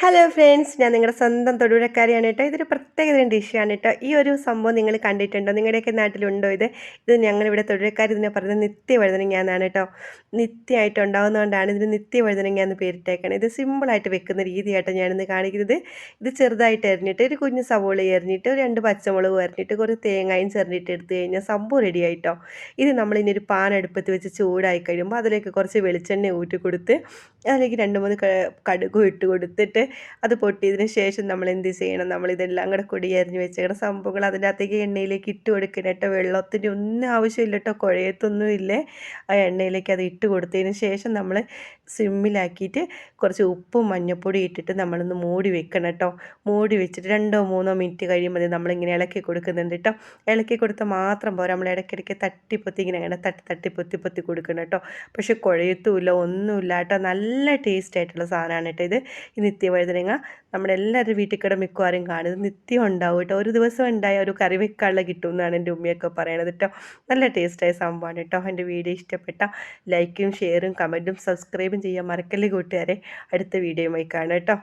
Hello friends, ഞാൻ നിങ്ങളുടെ സ്വന്തം തൊടുപുഴക്കാരിയാണ് കേട്ടോ. ഇതൊരു പ്രത്യേകതരം ഡിഷാണ് കേട്ടോ. ഈ ഒരു സംഭവം നിങ്ങൾ കണ്ടിട്ടുണ്ടോ? നിങ്ങളുടെയൊക്കെ നാട്ടിലുണ്ടോ ഇത്? ഇത് ഞങ്ങളിവിടെ തൊടുപുഴക്കാർ ഇതിനെ പറയുന്നത് നിത്യവഴുതനങ്ങ എന്നാണ് കേട്ടോ. നിത്യമായിട്ട് ഉണ്ടാകുന്നതുകൊണ്ടാണ് ഇതിന് നിത്യവഴുതനങ്ങ എന്ന് പേരിട്ടേക്കണം. ഇത് സിമ്പിളായിട്ട് വെക്കുന്ന രീതിയായിട്ടാണ് ഞാനിന്ന് കാണിക്കുന്നത്. ഇത് ചെറുതായിട്ട് അരിഞ്ഞിട്ട് ഒരു കുഞ്ഞ് സവോള അരിഞ്ഞിട്ട് ഒരു 2 പച്ചമുളക് അരിഞ്ഞിട്ട് കുറച്ച് തേങ്ങയും ചിരണ്ടിയിട്ട് എടുത്ത് കഴിഞ്ഞാൽ സംഭവം റെഡി ആയിട്ടോ. ഇത് നമ്മളിനി ഒരു പാൻ അടുപ്പത്ത് വെച്ച് ചൂടായി കഴിയുമ്പോൾ അതിലേക്ക് കുറച്ച് വെളിച്ചെണ്ണ ഊറ്റി കൊടുത്ത് അതിലേക്ക് 2-3 കടുകും ഇട്ട് കൊടുത്തിട്ട് അത് പൊട്ടിയതിന് ശേഷം നമ്മൾ എന്ത് ചെയ്യണം, നമ്മളിതെല്ലാം കൂടെ കൂടി അരിഞ്ഞ് വെച്ചേക്കണ സംഭവങ്ങൾ അതിൻ്റെ അകത്തേക്ക് എണ്ണയിലേക്ക് ഇട്ട് കൊടുക്കണം കേട്ടോ. വെള്ളത്തിൻ്റെ ഒന്നും ആവശ്യമില്ല കേട്ടോ, കുഴയത്തൊന്നും ഇല്ലേ. ആ എണ്ണയിലേക്ക് അത് ഇട്ട് കൊടുത്തതിന് ശേഷം നമ്മൾ സിമ്മിലാക്കിയിട്ട് കുറച്ച് ഉപ്പും മഞ്ഞൾപ്പൊടി ഇട്ടിട്ട് നമ്മളൊന്ന് മൂടി വെക്കണം കേട്ടോ. മൂടി വെച്ചിട്ട് 2-3 മിനിറ്റ് കഴിയുമ്പോൾ നമ്മളിങ്ങനെ ഇളക്കി കൊടുക്കുന്നുണ്ട് കേട്ടോ. ഇളക്കി കൊടുത്താൽ മാത്രം പോരാ, നമ്മൾ ഇടയ്ക്കിടയ്ക്ക് തട്ടിപ്പൊത്തി ഇങ്ങനെ അങ്ങനെ തട്ടി പൊത്തി കൊടുക്കണം കേട്ടോ. പക്ഷെ കുഴയത്തുമില്ല, ഒന്നുമില്ല കേട്ടോ. നല്ല ടേസ്റ്റ് ആയിട്ടുള്ള സാധനമാണ് കേട്ടോ ഇത്. ഈ നിത്യവഴുതനങ്ങ നമ്മുടെ എല്ലാവരും വീട്ടിൽ കൂടെ മിക്കവാറും കാണുന്നത് നിത്യം ഉണ്ടാവും കേട്ടോ. ഒരു ദിവസം ഉണ്ടായ ഒരു കറി വെക്കാനുള്ള കിട്ടും എന്നാണ് എൻ്റെ ഉമ്മയൊക്കെ പറയണത് കേട്ടോ. നല്ല ടേസ്റ്റായ സംഭവമാണ് കേട്ടോ. എൻ്റെ വീഡിയോ ഇഷ്ടപ്പെട്ട ലൈക്കും ഷെയറും കമൻറ്റും സബ്സ്ക്രൈബും ചെയ്യാൻ മറക്കല്ലേ കൂട്ടുകാരെ. അടുത്ത വീഡിയോയുമായി കാണാം കേട്ടോ.